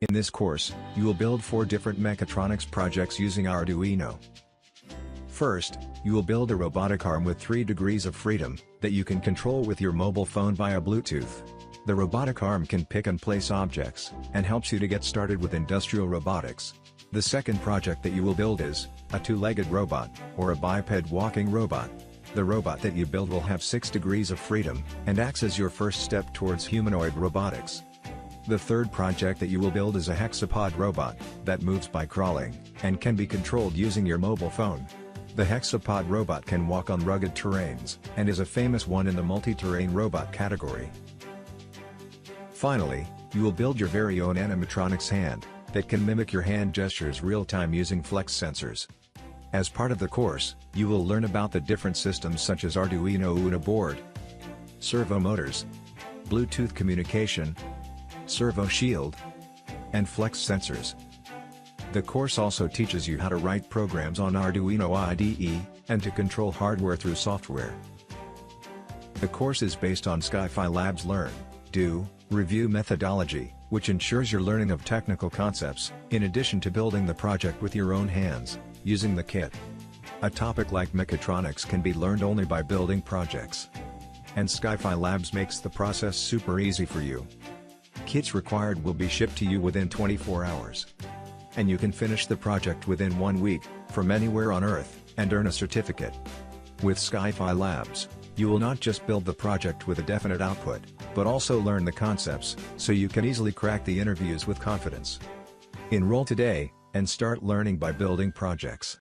In this course, you will build 4 different mechatronics projects using Arduino. First, you will build a robotic arm with 3 degrees of freedom, that you can control with your mobile phone via Bluetooth. The robotic arm can pick and place objects, and helps you to get started with industrial robotics. The second project that you will build is a 2-legged robot, or a biped walking robot. The robot that you build will have 6 degrees of freedom, and acts as your first step towards humanoid robotics. The third project that you will build is a hexapod robot, that moves by crawling, and can be controlled using your mobile phone. The hexapod robot can walk on rugged terrains, and is a famous one in the multi-terrain robot category. Finally, you will build your very own Animatronics Hand, that can mimic your hand gestures real-time using flex sensors. As part of the course, you will learn about the different systems such as Arduino Uno board, servo motors, Bluetooth communication, servo shield, and flex sensors. The course also teaches you how to write programs on Arduino IDE, and to control hardware through software. The course is based on Skyfi Lab's Learn, Do, Review methodology, which ensures your learning of technical concepts, in addition to building the project with your own hands, using the kit. A topic like mechatronics can be learned only by building projects. And Skyfi Labs makes the process super easy for you. Kits required will be shipped to you within 24 hours. And you can finish the project within 1 week, from anywhere on Earth, and earn a certificate. With Skyfi Labs, you will not just build the project with a definite output, but also learn the concepts, so you can easily crack the interviews with confidence. Enroll today, and start learning by building projects.